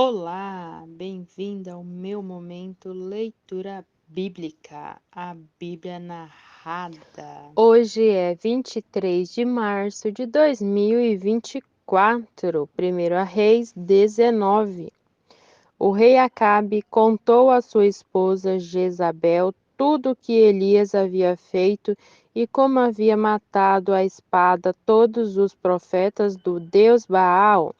Olá, bem-vinda ao meu momento leitura bíblica, a Bíblia narrada. Hoje é 23 de março de 2024, 1 Reis 19. O rei Acabe contou à sua esposa Jezabel tudo o que Elias havia feito e como havia matado à espada todos os profetas do Deus Baal.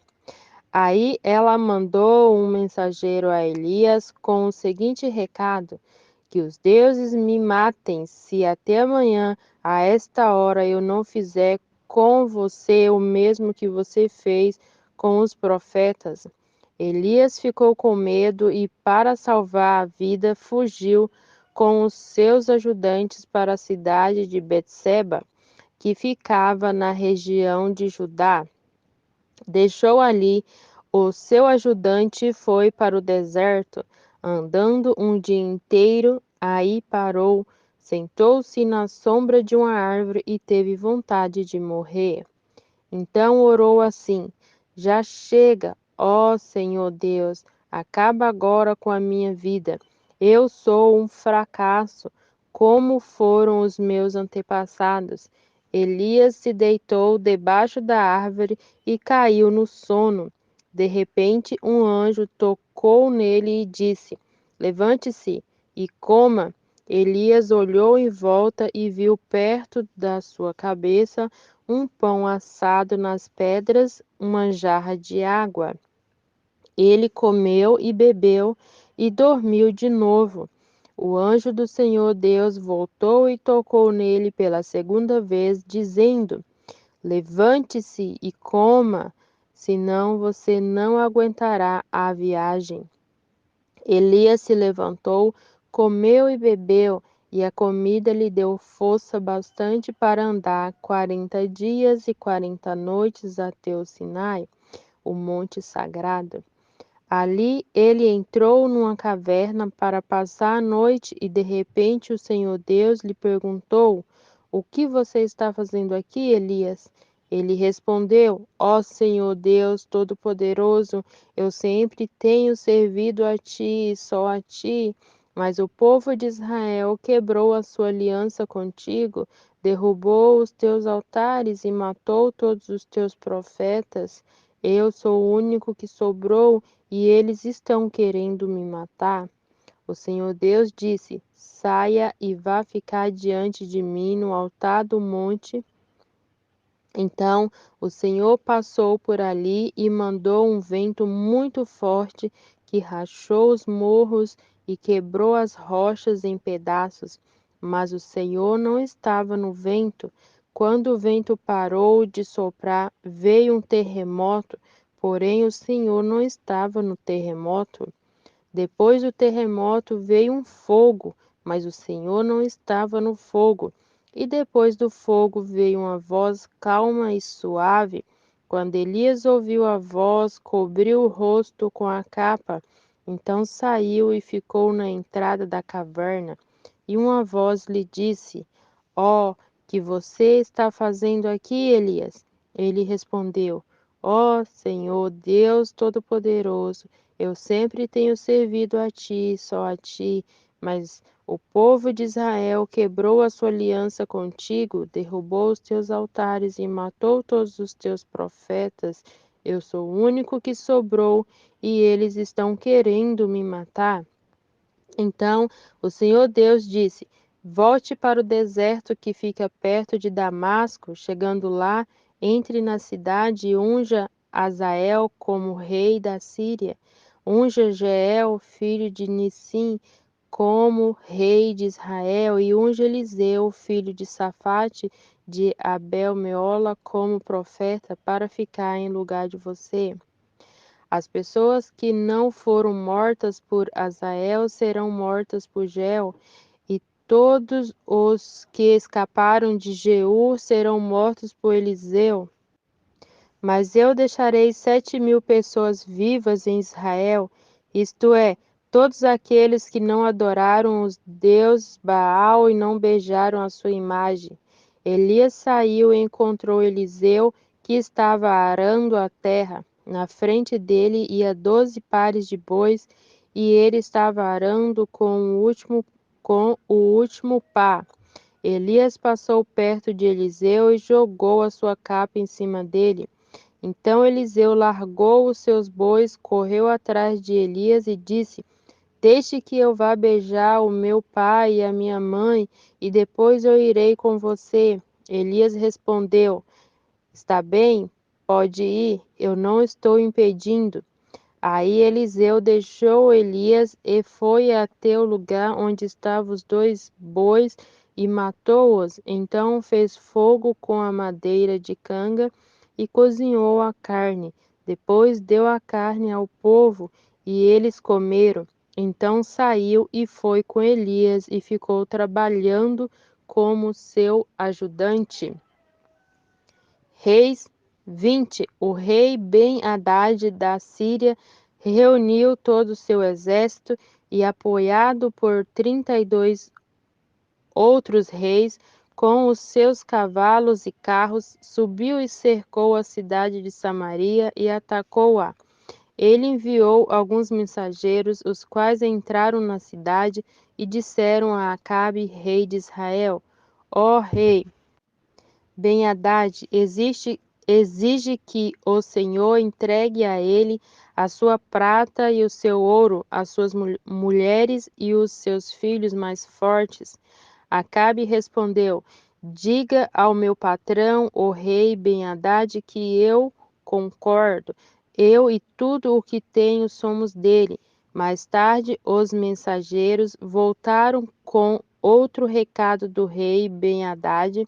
Aí ela mandou um mensageiro a Elias com o seguinte recado: que os deuses me matem se até amanhã, a esta hora, eu não fizer com você o mesmo que você fez com os profetas. Elias ficou com medo e, para salvar a vida, fugiu com os seus ajudantes para a cidade de Betseba, que ficava na região de Judá. Deixou ali o seu ajudante e foi para o deserto, andando um dia inteiro. Aí parou, sentou-se na sombra de uma árvore e teve vontade de morrer. Então orou assim: Já chega, ó Senhor Deus, acaba agora com a minha vida. Eu sou um fracasso, como foram os meus antepassados. Elias se deitou debaixo da árvore e caiu no sono. De repente, um anjo tocou nele e disse: Levante-se e coma. Elias olhou em volta e viu perto da sua cabeça um pão assado nas pedras, uma jarra de água. Ele comeu e bebeu e dormiu de novo. O anjo do Senhor Deus voltou e tocou nele pela segunda vez, dizendo: Levante-se e coma, senão você não aguentará a viagem. Elias se levantou, comeu e bebeu, e a comida lhe deu força bastante para andar 40 dias e 40 noites até o Sinai, o monte sagrado. Ali ele entrou numa caverna para passar a noite e de repente o Senhor Deus lhe perguntou: O que você está fazendo aqui, Elias? Ele respondeu: Ó Senhor Deus Todo-Poderoso, eu sempre tenho servido a ti e só a ti, mas o povo de Israel quebrou a sua aliança contigo, derrubou os teus altares e matou todos os teus profetas. Eu sou o único que sobrou e eles estão querendo me matar. O Senhor Deus disse: Saia e vá ficar diante de mim no altar do monte. Então o Senhor passou por ali e mandou um vento muito forte que rachou os morros e quebrou as rochas em pedaços. Mas o Senhor não estava no vento. Quando o vento parou de soprar, veio um terremoto, porém o Senhor não estava no terremoto. Depois do terremoto veio um fogo, mas o Senhor não estava no fogo. E depois do fogo veio uma voz calma e suave. Quando Elias ouviu a voz, cobriu o rosto com a capa. Então saiu e ficou na entrada da caverna. E uma voz lhe disse: Ó, que você está fazendo aqui, Elias? Ele respondeu: Ó Senhor Deus Todo-Poderoso, eu sempre tenho servido a ti, só a ti, mas o povo de Israel quebrou a sua aliança contigo, derrubou os teus altares e matou todos os teus profetas. Eu sou o único que sobrou e eles estão querendo me matar. Então o Senhor Deus disse: Volte para o deserto que fica perto de Damasco. Chegando lá, entre na cidade e unja Azael como rei da Síria. Unja Jeiel, filho de Nissim, como rei de Israel, e unja Eliseu, filho de Safate, de Abel-meola, como profeta, para ficar em lugar de você. As pessoas que não foram mortas por Azael serão mortas por Jeiel, e todos os que escaparam de Jeú serão mortos por Eliseu. Mas eu deixarei 7.000 pessoas vivas em Israel, isto é, todos aqueles que não adoraram os deuses Baal e não beijaram a sua imagem. Elias saiu e encontrou Eliseu, que estava arando a terra. Na frente dele ia 12 pares de bois, e ele estava arando com o último pá. Elias passou perto de Eliseu e jogou a sua capa em cima dele. Então Eliseu largou os seus bois, correu atrás de Elias e disse: Deixe que eu vá beijar o meu pai e a minha mãe, e depois eu irei com você. Elias respondeu: Está bem, pode ir, eu não estou impedindo. Aí Eliseu deixou Elias e foi até o lugar onde estavam os 2 bois e matou-os. Então fez fogo com a madeira de canga e cozinhou a carne. Depois deu a carne ao povo e eles comeram. Então saiu e foi com Elias e ficou trabalhando como seu ajudante. Reis 20. O rei Ben-Hadad da Síria reuniu todo o seu exército e, apoiado por 32 outros reis, com os seus cavalos e carros, subiu e cercou a cidade de Samaria e atacou-a. Ele enviou alguns mensageiros, os quais entraram na cidade e disseram a Acabe, rei de Israel: Ó rei, Ben-Hadad exige que o Senhor entregue a ele a sua prata e o seu ouro, as suas mulheres e os seus filhos mais fortes. Acabe respondeu: Diga ao meu patrão, o rei Ben-Hadad, que eu concordo. Eu e tudo o que tenho somos dele. Mais tarde, os mensageiros voltaram com outro recado do rei Ben-Hadad.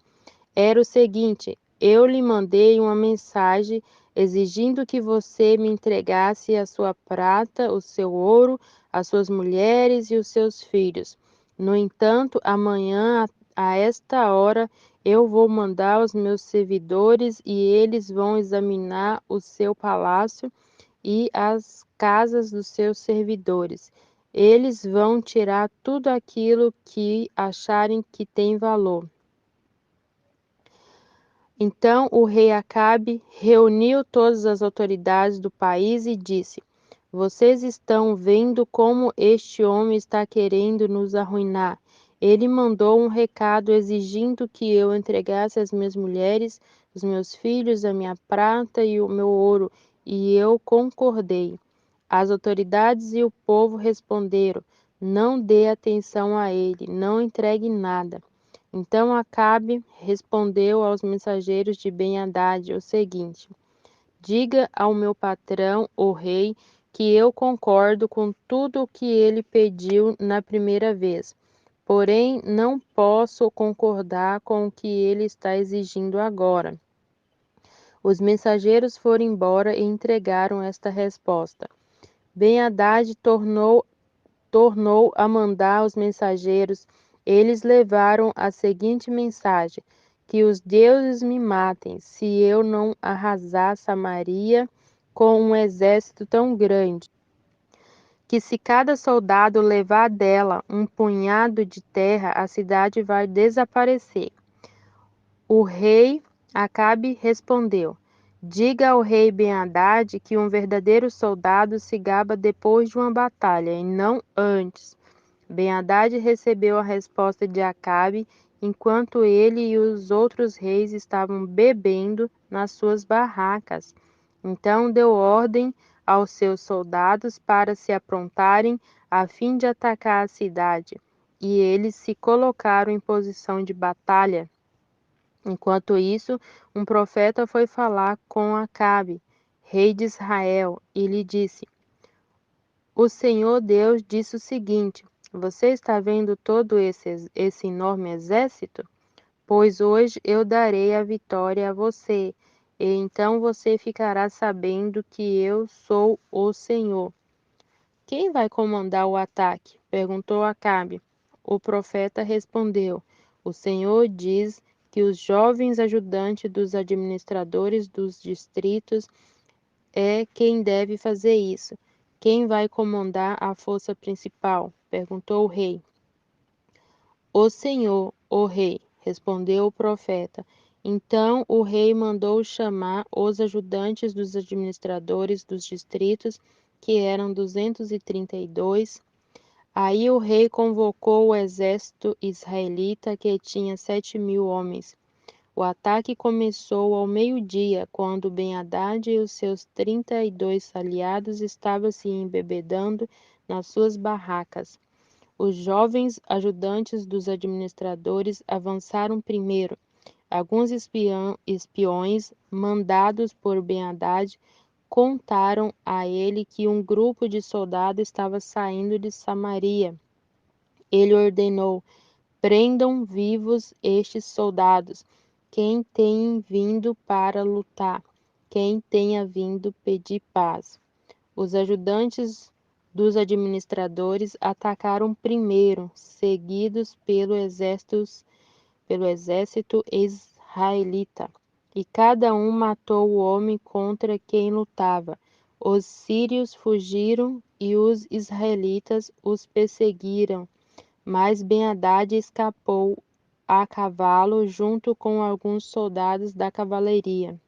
Era o seguinte: eu lhe mandei uma mensagem exigindo que você me entregasse a sua prata, o seu ouro, as suas mulheres e os seus filhos. No entanto, amanhã, a esta hora, eu vou mandar os meus servidores e eles vão examinar o seu palácio e as casas dos seus servidores. Eles vão tirar tudo aquilo que acharem que tem valor. Então o rei Acabe reuniu todas as autoridades do país e disse: Vocês estão vendo como este homem está querendo nos arruinar. Ele mandou um recado exigindo que eu entregasse as minhas mulheres, os meus filhos, a minha prata e o meu ouro, e eu concordei. As autoridades e o povo responderam: Não dê atenção a ele, não entregue nada. Então Acabe respondeu aos mensageiros de Ben-Hadad o seguinte: Diga ao meu patrão, o rei, que eu concordo com tudo o que ele pediu na primeira vez. Porém, não posso concordar com o que ele está exigindo agora. Os mensageiros foram embora e entregaram esta resposta. Ben-Hadad tornou a mandar os mensageiros. Eles levaram a seguinte mensagem: Que os deuses me matem, se eu não arrasar Samaria com um exército tão grande, que se cada soldado levar dela um punhado de terra, a cidade vai desaparecer. O rei Acabe respondeu: Diga ao rei Ben-Hadad que um verdadeiro soldado se gaba depois de uma batalha, e não antes. Ben-Hadad recebeu a resposta de Acabe enquanto ele e os outros reis estavam bebendo nas suas barracas. Então deu ordem aos seus soldados para se aprontarem a fim de atacar a cidade, e eles se colocaram em posição de batalha. Enquanto isso, um profeta foi falar com Acabe, rei de Israel, e lhe disse: O Senhor Deus disse o seguinte: Você está vendo todo esse enorme exército? Pois hoje eu darei a vitória a você, e então você ficará sabendo que eu sou o Senhor. Quem vai comandar o ataque? Perguntou Acabe. O profeta respondeu: O Senhor diz que os jovens ajudantes dos administradores dos distritos é quem deve fazer isso. Quem vai comandar a força principal? Perguntou o rei. O Senhor, o rei, respondeu o profeta. Então o rei mandou chamar os ajudantes dos administradores dos distritos, que eram 232. Aí o rei convocou o exército israelita, que tinha 7.000 homens. O ataque começou ao meio-dia, quando Ben-Hadad e os seus 32 aliados estavam se embebedando nas suas barracas. Os jovens ajudantes dos administradores avançaram primeiro. Alguns espiões mandados por Ben-Hadad contaram a ele que um grupo de soldados estava saindo de Samaria. Ele ordenou: prendam vivos estes soldados, quem tem vindo para lutar, quem tenha vindo pedir paz. Os ajudantes dos administradores atacaram primeiro, seguidos pelo exército israelita, e cada um matou o homem contra quem lutava. Os sírios fugiram e os israelitas os perseguiram, mas Ben-Hadad escapou a cavalo junto com alguns soldados da cavalaria.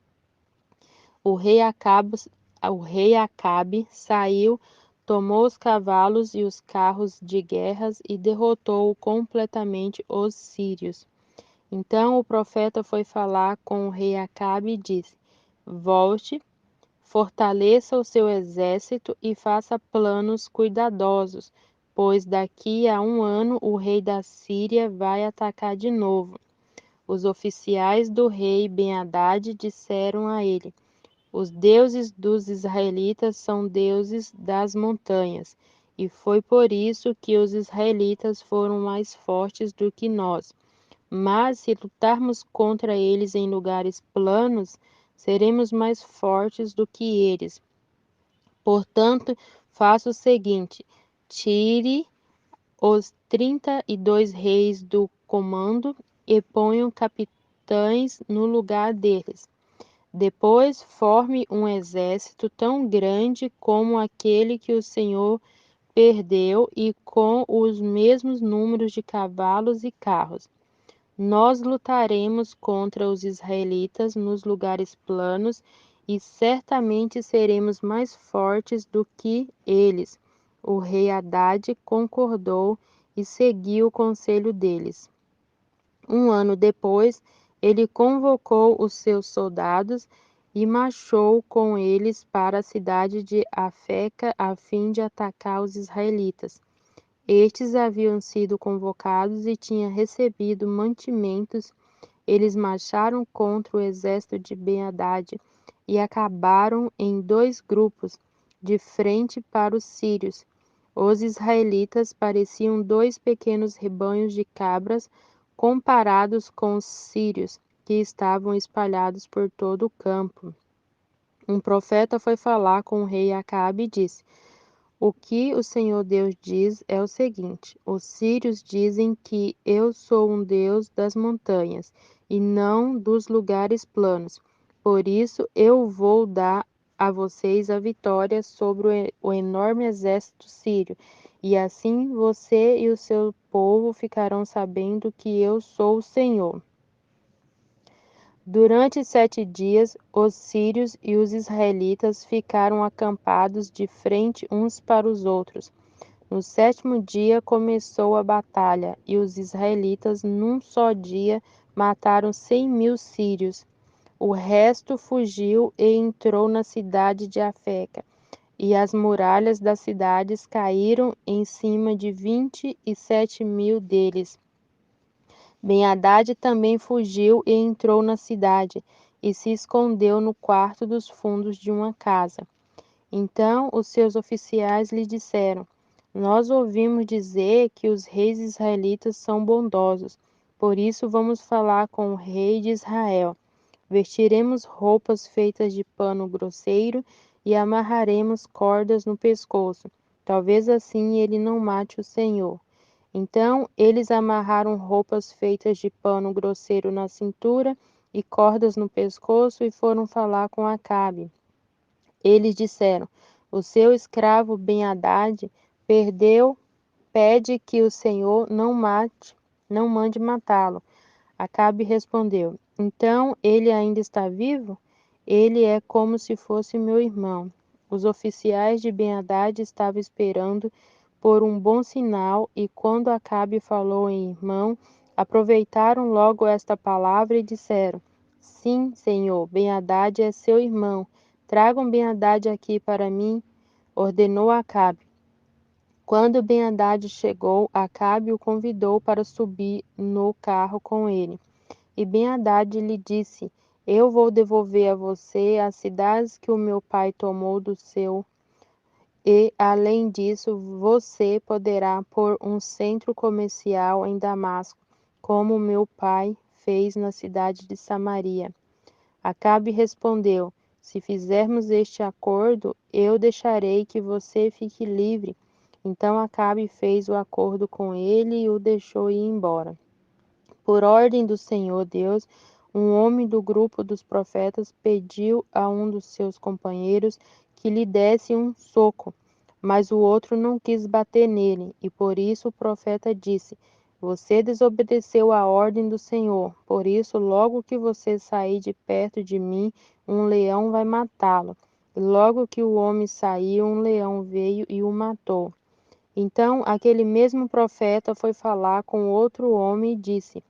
O rei Acabe saiu, tomou os cavalos e os carros de guerra e derrotou completamente os sírios. Então o profeta foi falar com o rei Acabe e disse: volte, fortaleça o seu exército e faça planos cuidadosos, pois daqui a um ano o rei da Síria vai atacar de novo. Os oficiais do rei Ben-Hadad disseram a ele: os deuses dos israelitas são deuses das montanhas, e foi por isso que os israelitas foram mais fortes do que nós. Mas se lutarmos contra eles em lugares planos, seremos mais fortes do que eles. Portanto, faça o seguinte: tire os 32 reis do comando e ponha capitães no lugar deles. Depois, forme um exército tão grande como aquele que o Senhor perdeu e com os mesmos números de cavalos e carros. Nós lutaremos contra os israelitas nos lugares planos e certamente seremos mais fortes do que eles. O rei Hadad concordou e seguiu o conselho deles. Um ano depois, ele convocou os seus soldados e marchou com eles para a cidade de Afeca a fim de atacar os israelitas. Estes haviam sido convocados e tinham recebido mantimentos. Eles marcharam contra o exército de Ben-Hadad e acabaram em 2 grupos, de frente para os sírios. Os israelitas pareciam 2 pequenos rebanhos de cabras comparados com os sírios, que estavam espalhados por todo o campo. Um profeta foi falar com o rei Acabe e disse: o que o Senhor Deus diz é o seguinte: os sírios dizem que eu sou um Deus das montanhas e não dos lugares planos. Por isso eu vou dar a vocês a vitória sobre o enorme exército sírio, e assim você e o seu povo ficarão sabendo que eu sou o Senhor. Durante 7 dias, os sírios e os israelitas ficaram acampados de frente uns para os outros. No 7º dia começou a batalha, e os israelitas, num só dia, mataram 100.000 sírios. O resto fugiu e entrou na cidade de Afeca, e as muralhas das cidades caíram em cima de 27.000 deles. Ben-Hadad também fugiu e entrou na cidade, e se escondeu no quarto dos fundos de uma casa. Então os seus oficiais lhe disseram: nós ouvimos dizer que os reis israelitas são bondosos, por isso vamos falar com o rei de Israel. Vestiremos roupas feitas de pano grosseiro e amarraremos cordas no pescoço. Talvez assim ele não mate o Senhor. Então eles amarraram roupas feitas de pano grosseiro na cintura e cordas no pescoço e foram falar com Acabe. Eles disseram: o seu escravo Ben-Hadad pede que o Senhor não mande matá-lo. Acabe respondeu: Então ele ainda está vivo? Ele é como se fosse meu irmão. Os oficiais de Ben-Hadad estavam esperando por um bom sinal, e quando Acabe falou em irmão, aproveitaram logo esta palavra e disseram: Sim, senhor, Ben-Hadad é seu irmão. Tragam Ben-Hadad aqui para mim, ordenou Acabe. Quando Ben-Hadad chegou, Acabe o convidou para subir no carro com ele. E Ben-Hadad lhe disse: Eu vou devolver a você as cidades que o meu pai tomou do seu, e, além disso, você poderá pôr um centro comercial em Damasco, como meu pai fez na cidade de Samaria. Acabe respondeu: Se fizermos este acordo, eu deixarei que você fique livre. Então Acabe fez o acordo com ele e o deixou ir embora. Por ordem do Senhor Deus, um homem do grupo dos profetas pediu a um dos seus companheiros que lhe desse um soco, mas o outro não quis bater nele, e por isso o profeta disse: Você desobedeceu a ordem do Senhor, por isso, logo que você sair de perto de mim, um leão vai matá-lo. E logo que o homem saiu, um leão veio e o matou. Então aquele mesmo profeta foi falar com outro homem e disse: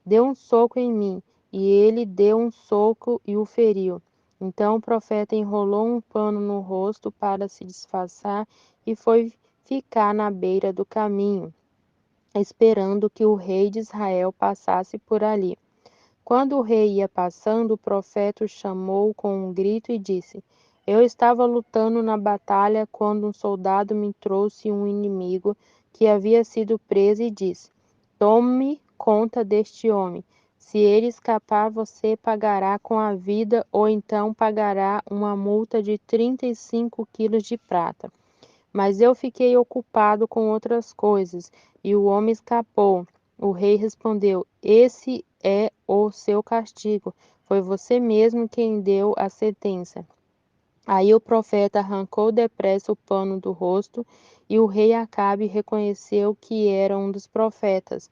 Dê um soco em mim. E ele deu um soco e o feriu. Então o profeta enrolou um pano no rosto para se disfarçar e foi ficar na beira do caminho, esperando que o rei de Israel passasse por ali. Quando o rei ia passando, o profeta o chamou com um grito e disse: Eu estava lutando na batalha quando um soldado me trouxe um inimigo que havia sido preso e disse: Tome conta deste homem. Se ele escapar, você pagará com a vida, ou então pagará uma multa de 35 quilos de prata. Mas eu fiquei ocupado com outras coisas, e o homem escapou. O rei respondeu: Esse é o seu castigo. Foi você mesmo quem deu a sentença. Aí o profeta arrancou depressa o pano do rosto, e o rei Acabe reconheceu que era um dos profetas.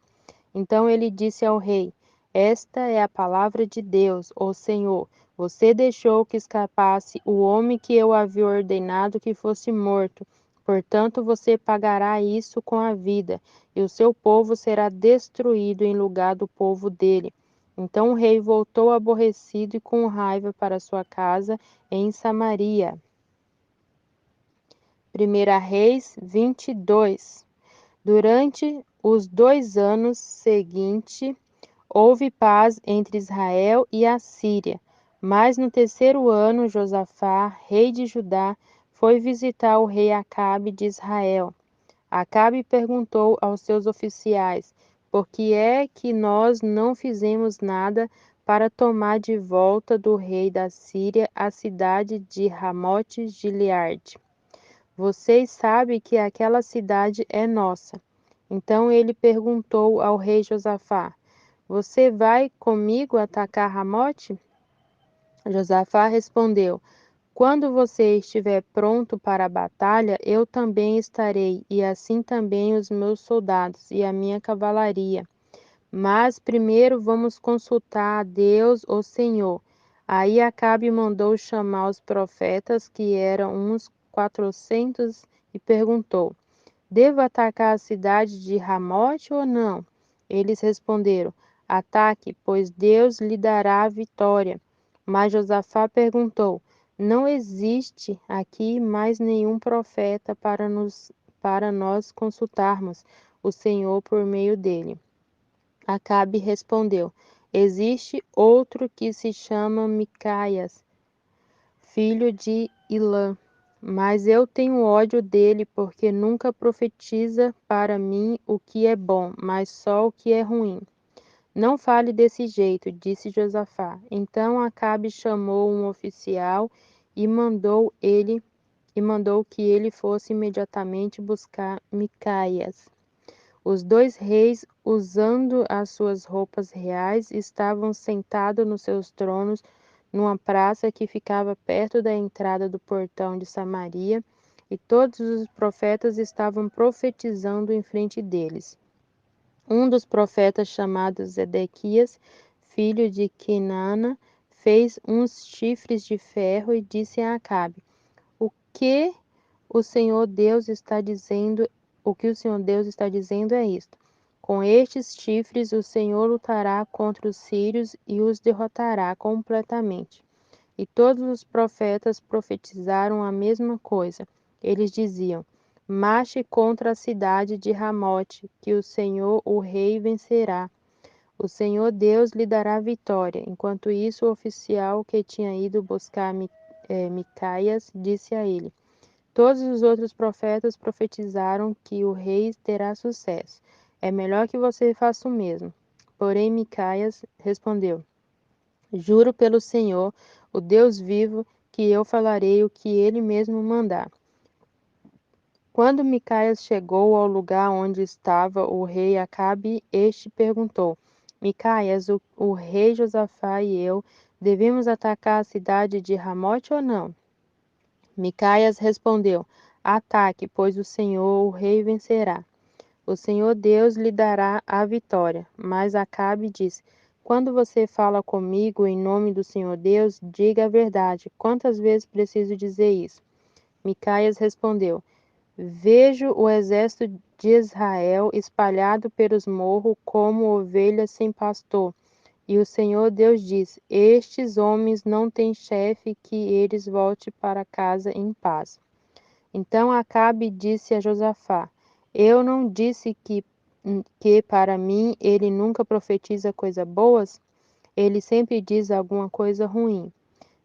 Então ele disse ao rei: Esta é a palavra de Deus, ó Senhor. Você deixou que escapasse o homem que eu havia ordenado que fosse morto. Portanto, você pagará isso com a vida, e o seu povo será destruído em lugar do povo dele. Então o rei voltou aborrecido e com raiva para sua casa em Samaria. 1 Reis 22. Durante os 2 anos seguintes, houve paz entre Israel e a Síria. Mas no terceiro ano, Josafá, rei de Judá, foi visitar o rei Acabe de Israel. Acabe perguntou aos seus oficiais: Por que é que nós não fizemos nada para tomar de volta do rei da Síria a cidade de Ramote-Gileade? Vocês sabem que aquela cidade é nossa. Então ele perguntou ao rei Josafá: Você vai comigo atacar Ramote? Josafá respondeu: Quando você estiver pronto para a batalha, eu também estarei, e assim também os meus soldados e a minha cavalaria. Mas primeiro vamos consultar a Deus, o Senhor. Aí Acabe mandou chamar os profetas, que eram uns 400, e perguntou: Devo atacar a cidade de Ramote ou não? Eles responderam: Ataque, pois Deus lhe dará a vitória. Mas Josafá perguntou: Não existe aqui mais nenhum profeta para nós consultarmos o Senhor por meio dele. Acabe respondeu: Existe outro que se chama Micaias, filho de Ilã, mas eu tenho ódio dele porque nunca profetiza para mim o que é bom, mas só o que é ruim. Não fale desse jeito, disse Josafá. Então Acabe chamou um oficial e mandou que ele fosse imediatamente buscar Micaias. Os dois reis, usando as suas roupas reais, estavam sentados nos seus tronos numa praça que ficava perto da entrada do portão de Samaria, e todos os profetas estavam profetizando em frente deles. Um dos profetas, chamado Zedequias, filho de Quinana, fez uns chifres de ferro e disse a Acabe: O que o Senhor Deus está dizendo, o que o Senhor Deus está dizendo é isto: com estes chifres o Senhor lutará contra os sírios e os derrotará completamente. E todos os profetas profetizaram a mesma coisa. Eles diziam: marche contra a cidade de Ramote, que o Senhor, o rei, vencerá. O Senhor Deus lhe dará vitória. Enquanto isso, o oficial que tinha ido buscar Micaias disse a ele: todos os outros profetas profetizaram que o rei terá sucesso. É melhor que você faça o mesmo. Porém, Micaias respondeu: juro pelo Senhor, o Deus vivo, que eu falarei o que ele mesmo mandar. Quando Micaias chegou ao lugar onde estava o rei Acabe, este perguntou: Micaias, o rei Josafá e eu devemos atacar a cidade de Ramote ou não? Micaias respondeu: ataque, pois o Senhor, o rei, vencerá. O Senhor Deus lhe dará a vitória. Mas Acabe disse: quando você fala comigo em nome do Senhor Deus, diga a verdade. Quantas vezes preciso dizer isso? Micaias respondeu: vejo o exército de Israel espalhado pelos morros como ovelhas sem pastor. E o Senhor Deus diz: estes homens não têm chefe, que eles voltem para casa em paz. Então Acabe disse a Josafá: eu não disse que para mim ele nunca profetiza coisas boas? Ele sempre diz alguma coisa ruim.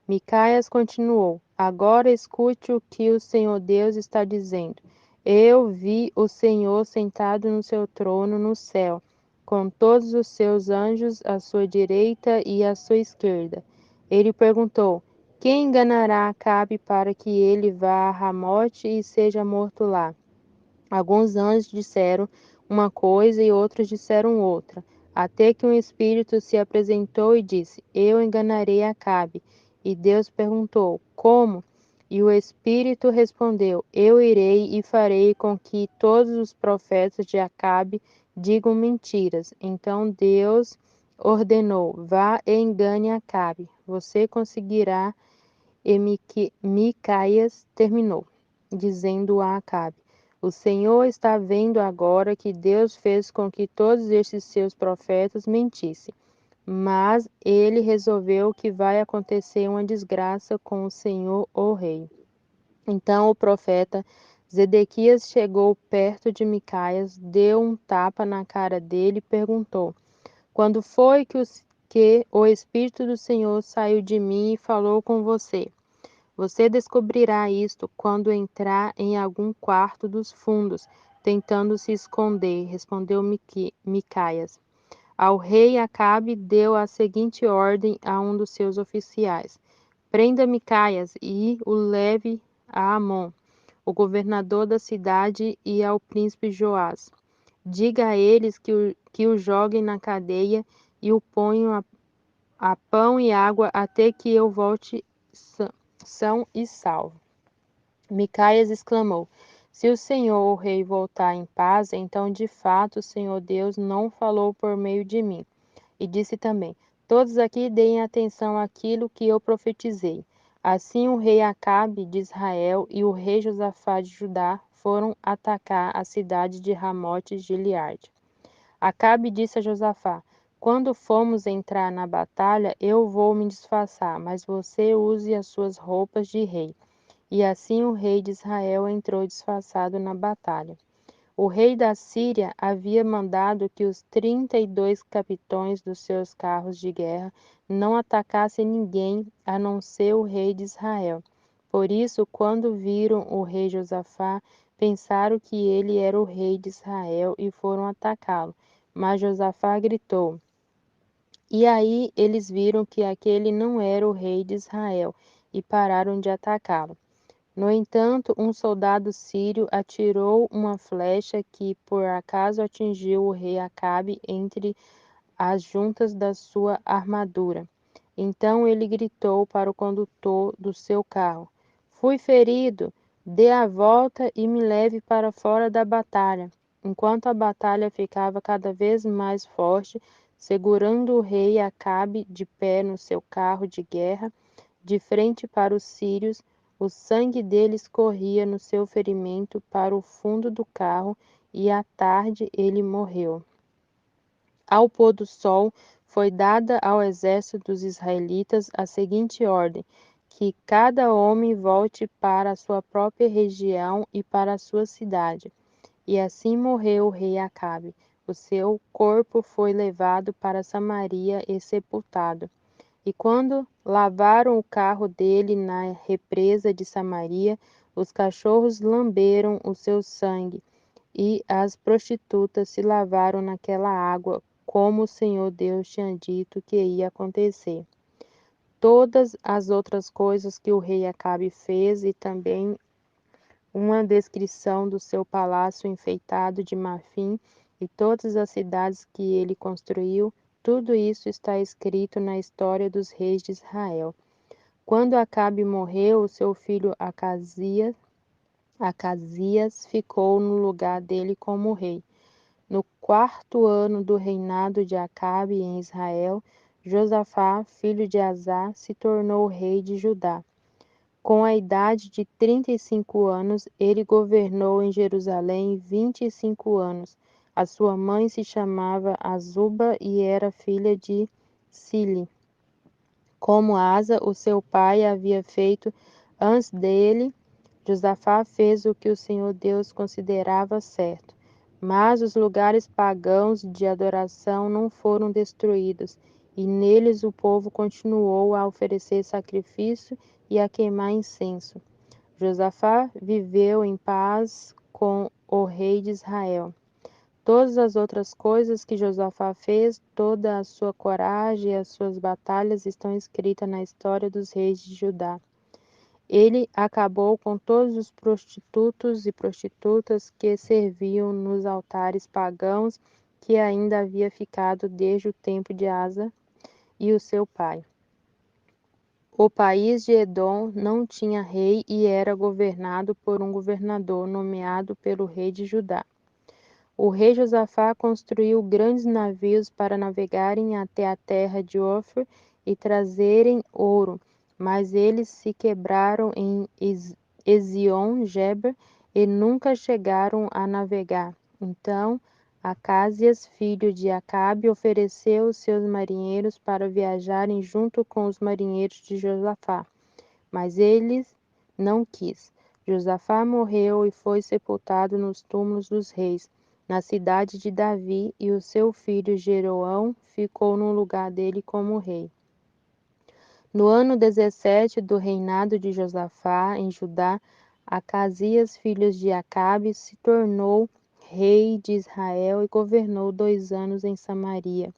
Micaias continuou: agora escute o que o Senhor Deus está dizendo. Eu vi o Senhor sentado no seu trono no céu, com todos os seus anjos à sua direita e à sua esquerda. Ele perguntou: quem enganará Acabe para que ele vá a Ramote e seja morto lá? Alguns anjos disseram uma coisa e outros disseram outra, até que um espírito se apresentou e disse: eu enganarei Acabe. E Deus perguntou: como? E o espírito respondeu: eu irei e farei com que todos os profetas de Acabe digam mentiras. Então Deus ordenou: vá e engane Acabe. Você conseguirá. E Micaias terminou, dizendo a Acabe: o Senhor está vendo agora que Deus fez com que todos estes seus profetas mentissem. Mas ele resolveu que vai acontecer uma desgraça com o Senhor, o rei. Então o profeta Zedequias chegou perto de Micaias, deu um tapa na cara dele e perguntou: quando foi que o Espírito do Senhor saiu de mim e falou com você? Você descobrirá isto quando entrar em algum quarto dos fundos, tentando se esconder, respondeu Micaias. Ao rei Acabe deu a seguinte ordem a um dos seus oficiais: prenda Micaias e o leve a Amon, o governador da cidade, e ao príncipe Joás. Diga a eles que o joguem na cadeia e o ponham a pão e água até que eu volte são e salvo. Micaias exclamou: se o Senhor, o rei, voltar em paz, então de fato o Senhor Deus não falou por meio de mim. E disse também: todos aqui deem atenção àquilo que eu profetizei. Assim o rei Acabe de Israel e o rei Josafá de Judá foram atacar a cidade de Ramote de Gileade. Acabe disse a Josafá: quando formos entrar na batalha, eu vou me disfarçar, mas você use as suas roupas de rei. E assim o rei de Israel entrou disfarçado na batalha. O rei da Síria havia mandado que os 32 capitães dos seus carros de guerra não atacassem ninguém a não ser o rei de Israel. Por isso, quando viram o rei Josafá, pensaram que ele era o rei de Israel e foram atacá-lo. Mas Josafá gritou. E aí eles viram que aquele não era o rei de Israel e pararam de atacá-lo. No entanto, um soldado sírio atirou uma flecha que por acaso atingiu o rei Acabe entre as juntas da sua armadura. Então ele gritou para o condutor do seu carro: fui ferido, dê a volta e me leve para fora da batalha. Enquanto a batalha ficava cada vez mais forte, segurando o rei Acabe de pé no seu carro de guerra, de frente para os sírios. O sangue deles corria no seu ferimento para o fundo do carro, e à tarde ele morreu. Ao pôr do sol, foi dada ao exército dos israelitas a seguinte ordem: que cada homem volte para a sua própria região e para a sua cidade. E assim morreu o rei Acabe. O seu corpo foi levado para Samaria e sepultado. E quando lavaram o carro dele na represa de Samaria, os cachorros lamberam o seu sangue, e as prostitutas se lavaram naquela água, como o Senhor Deus tinha dito que ia acontecer. Todas as outras coisas que o rei Acabe fez, e também uma descrição do seu palácio enfeitado de marfim e todas as cidades que ele construiu, tudo isso está escrito na história dos reis de Israel. Quando Acabe morreu, seu filho Acasias ficou no lugar dele como rei. No 4º ano do reinado de Acabe em Israel, Josafá, filho de Azá, se tornou rei de Judá. Com a idade de 35 anos, ele governou em Jerusalém 25 anos. A sua mãe se chamava Azuba e era filha de Sili. Como Asa, o seu pai, havia feito antes dele, Josafá fez o que o Senhor Deus considerava certo. Mas os lugares pagãos de adoração não foram destruídos, e neles o povo continuou a oferecer sacrifício e a queimar incenso. Josafá viveu em paz com o rei de Israel. Todas as outras coisas que Josafá fez, toda a sua coragem e as suas batalhas estão escritas na história dos reis de Judá. Ele acabou com todos os prostitutos e prostitutas que serviam nos altares pagãos que ainda havia ficado desde o tempo de Asa e o seu pai. O país de Edom não tinha rei e era governado por um governador nomeado pelo rei de Judá. O rei Josafá construiu grandes navios para navegarem até a terra de Ofir e trazerem ouro, mas eles se quebraram em Ezion-Geber e nunca chegaram a navegar. Então, Acasias, filho de Acabe, ofereceu os seus marinheiros para viajarem junto com os marinheiros de Josafá, mas ele não quis. Josafá morreu e foi sepultado nos túmulos dos reis, na cidade de Davi, e o seu filho Jeroão ficou no lugar dele como rei. No ano 17 do reinado de Josafá em Judá, Acasias, filho de Acabe, se tornou rei de Israel e governou 2 anos em Samaria.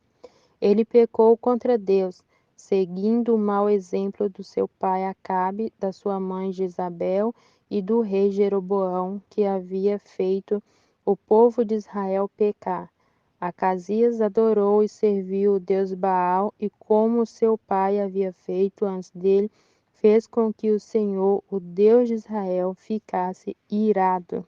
Ele pecou contra Deus, seguindo o mau exemplo do seu pai Acabe, da sua mãe Jezabel e do rei Jeroboão, que havia feito o povo de Israel pecar. Acasias adorou e serviu o deus Baal, e como seu pai havia feito antes dele, fez com que o Senhor, o Deus de Israel, ficasse irado.